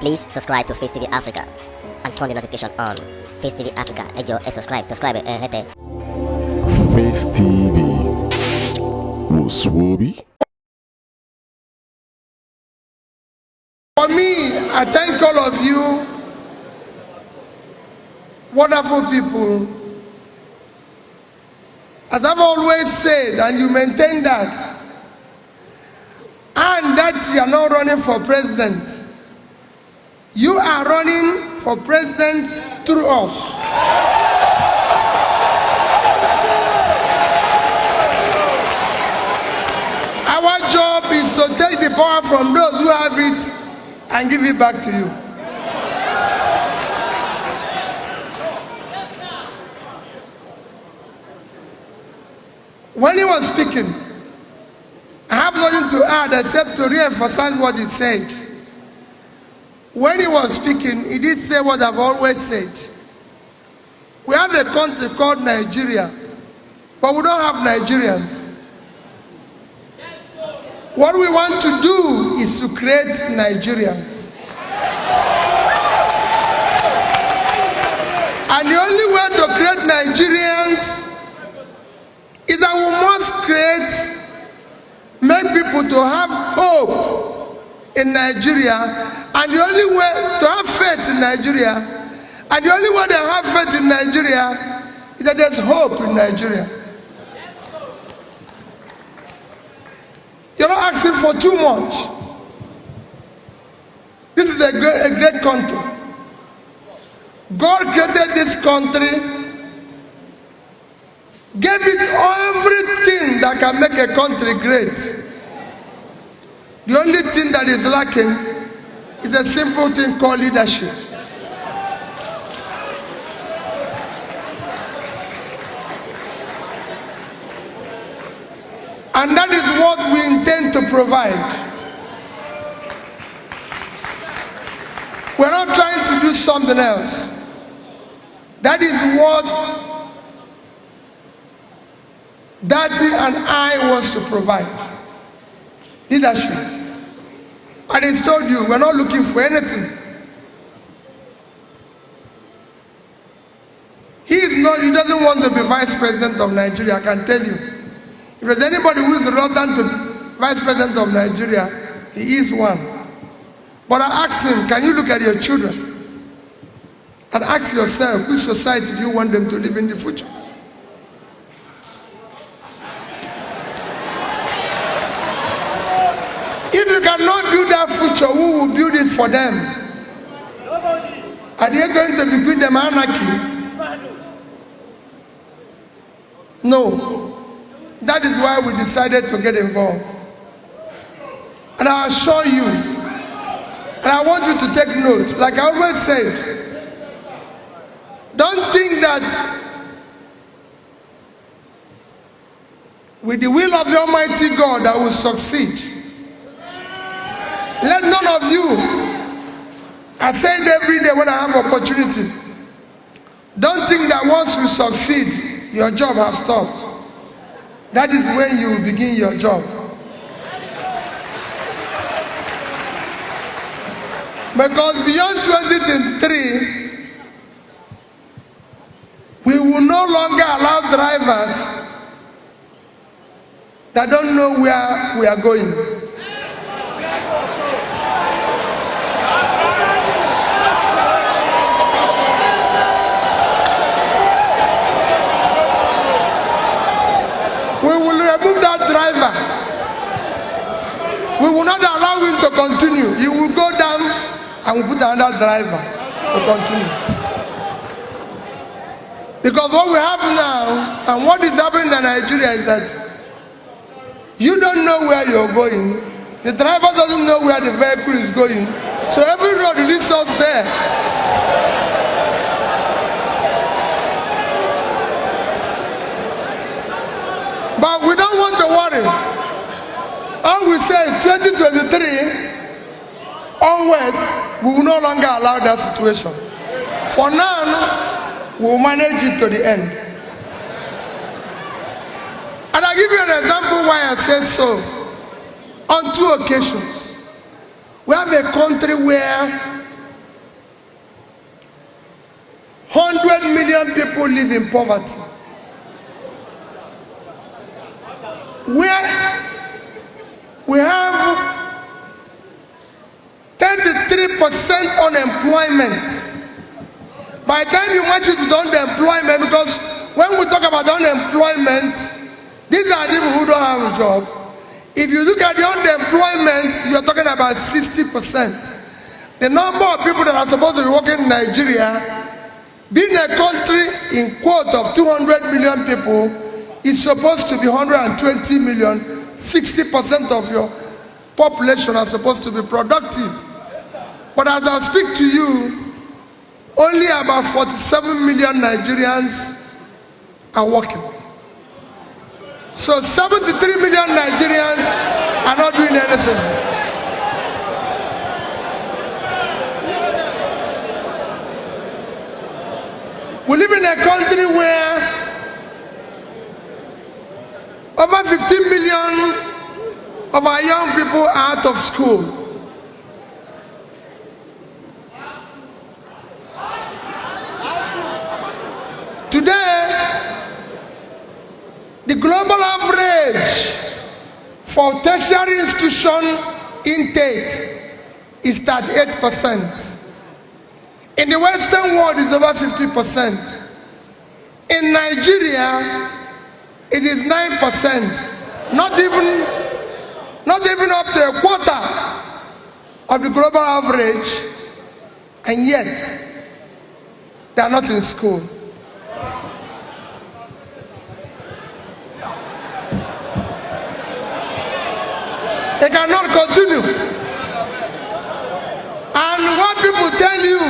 Please subscribe to Facetv Africa and turn the notification on. Facetv Africa, ẹ jọ̀ọ́, subscribe, hete. Face TV Muswobi. For me, I thank all of you, wonderful people. As I've always said, and you maintain that, and that you are not running for president. You are running for president through us. Our job is to take the power from those who have it and give it back to you. When he was speaking, I have nothing to add except to re-emphasize what he said. When he was speaking, he did say what I've always said. We have a country called Nigeria, but we don't have Nigerians. What we want to do is to create Nigerians. And the only way to create Nigerians is that we must make people to have hope in Nigeria, and the only way to have faith in Nigeria, and the only way they have faith in Nigeria is that there's hope in Nigeria. You're not asking for too much. This is a great country. God created this country, gave it everything that can make a country great. The only thing that is lacking is a simple thing called leadership. And that is what we intend to provide. We're not trying to do something else. That is what Daddy and I want to provide. Leadership. And he told you, we're not looking for anything. He doesn't want to be vice president of Nigeria, I can tell you. If there's anybody who is reluctant to be vice president of Nigeria, he is one. But I asked him, can you look at your children and ask yourself, which society do you want them to live in the future? If you cannot build that future, who will build it for them? Nobody. Are they going to be with them anarchy? No. That is why we decided to get involved. And I assure you, and I want you to take note, like I always said, don't think that with the will of the Almighty God I will succeed. Let none of you, I say it every day when I have opportunity, don't think that once you succeed, your job has stopped. That is when you will begin your job. Because beyond 2023, we will no longer allow drivers that don't know where we are going. Remove that driver. We will not allow him to continue. He will go down and we put another driver to continue. Because what we have now and what is happening in Nigeria is that you don't know where you're going. The driver doesn't know where the vehicle is going. So every road leads us there. But we don't want to worry. All we say is 2023 onwards, we will no longer allow that situation. For now, we will manage it to the end. And I'll give you an example why I say so. On 2 occasions, we have a country where people live in poverty. Where we have 33% unemployment. By the time you match it with underemployment, because when we talk about unemployment, these are people who don't have a job. If you look at the underemployment, you're talking about 60%. The number of people that are supposed to be working in Nigeria, being a country in quote of 200 million people, is supposed to be 120 million. 60% of your population are supposed to be productive. But as I speak to you, only about 47 million Nigerians are working. So 73 million Nigerians are not doing anything. We live in a country where over 15 million of our young people are out of school. Today, the global average for tertiary institution intake is 38%. In the Western world, it's over 50%. In Nigeria, it is 9%. Not even up to a quarter of the global average, and yet they are not in school. They cannot continue. And what people tell you,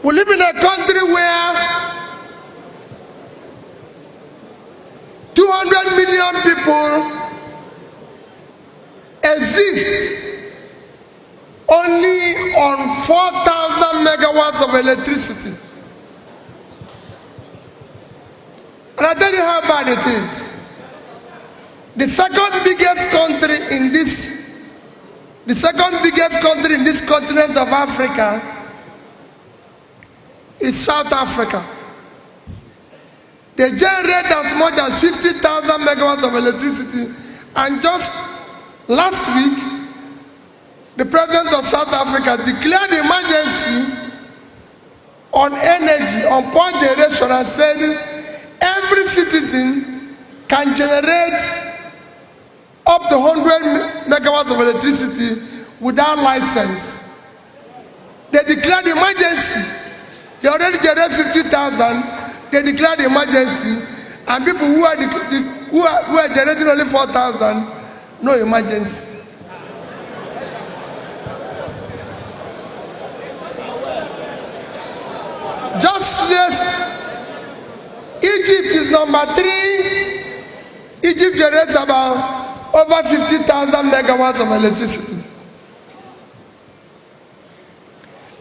we live in a country where 200 million people exist only on 4,000 megawatts of electricity. And I tell you how bad it is. The second biggest country in this continent of Africa is South Africa. They generate as much as 50,000 megawatts of electricity, and just last week, the president of South Africa declared emergency on energy, on power generation, and said every citizen can generate up to 100 megawatts of electricity without license. They declared emergency. They already generate 50,000. They declared emergency, and people who are generating only 4,000, no emergency. Just yes, Egypt is number 3. Egypt generates about over 50,000 megawatts of electricity.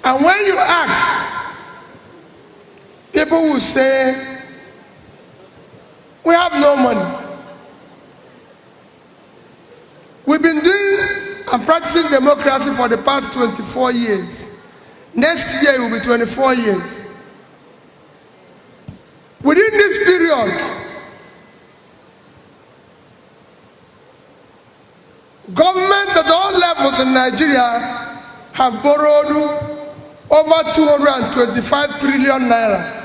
And when you ask, people will say, we have no money. We've been doing and practicing democracy for the past 24 years. Next year it will be 24 years. Within this period, governments at all levels in Nigeria have borrowed over 225 trillion naira.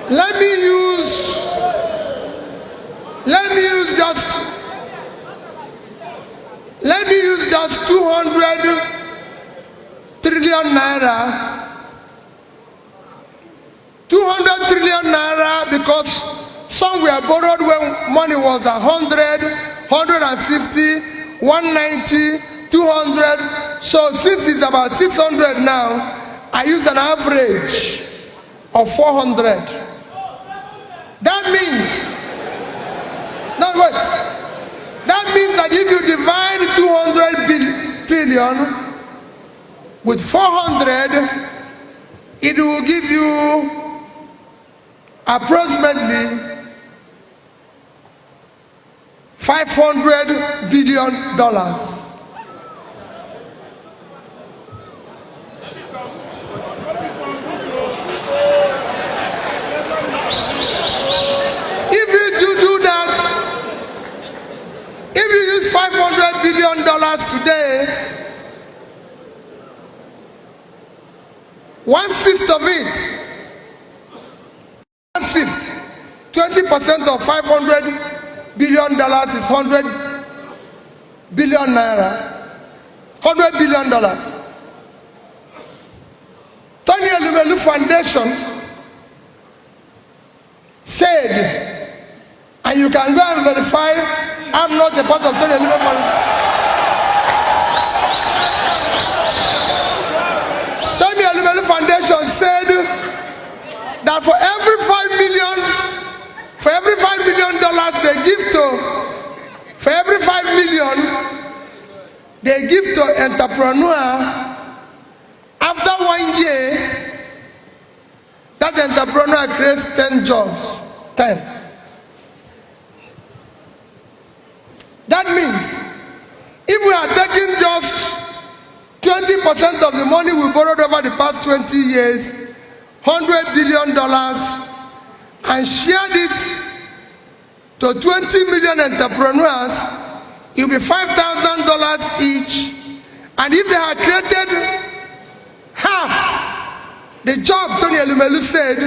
Let me use just 200 trillion naira. 200 trillion naira, because some were borrowed when money was 100, 150, 190, 200. So since it's about 600 now, I use an average of 400. That means, that means that if you divide 200 trillion with 400, it will give you approximately $500 billion. If you do that, if you use $500 billion today, 1/5 of it, 1/5, 20% of $500 billion is 100 billion naira, $100 billion. Tony Elumelu Foundation said, and you can go and verify, I'm not a part of Tony Elumelu Foundation. Tony Elumelu Foundation said that for every $5 million they give to, for every $5 million they give to entrepreneur, after 1 year, that entrepreneur creates 10 jobs. 10. That means if we are taking just 20% of the money we borrowed over the past 20 years, $100 billion, and shared it to 20 million entrepreneurs, it will be $5,000 each. And if they had created half the job Tony Elumelu said,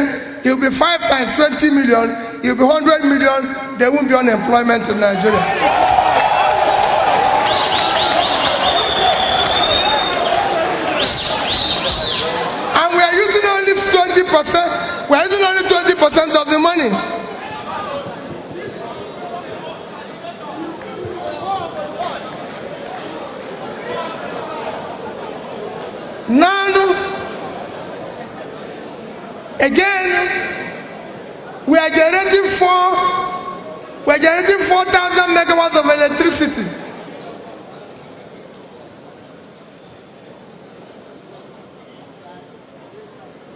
it will be 5 times 20 million, it will be 100 million, there won't be unemployment in Nigeria. And we are using only 20%, we are using only 20% of the money. Now, again, we are generating 4,000 megawatts of electricity.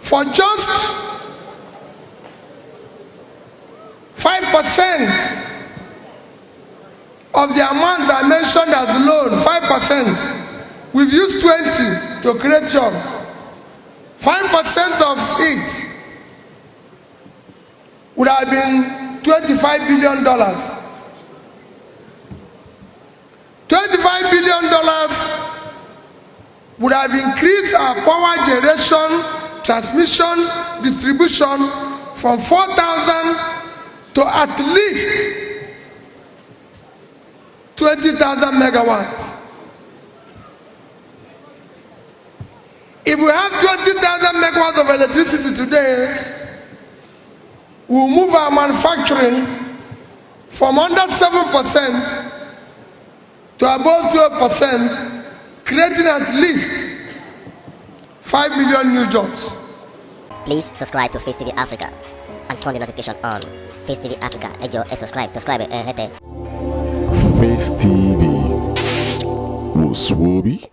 For just 5% of the amount I mentioned as loan, 5%, we've used 20 to create job. 5% of it would have been $25 billion. $25 billion would have increased our power generation, transmission, distribution from 4,000 to at least 20,000 megawatts. If we have 20,000 megawatts of electricity today, we'll move our manufacturing from under 7% to above 12%, creating at least 5 million new jobs. Please subscribe to Facetv Africa and turn the notification on. Facetv Africa, subscribe, hete. Face TV. Muswobi.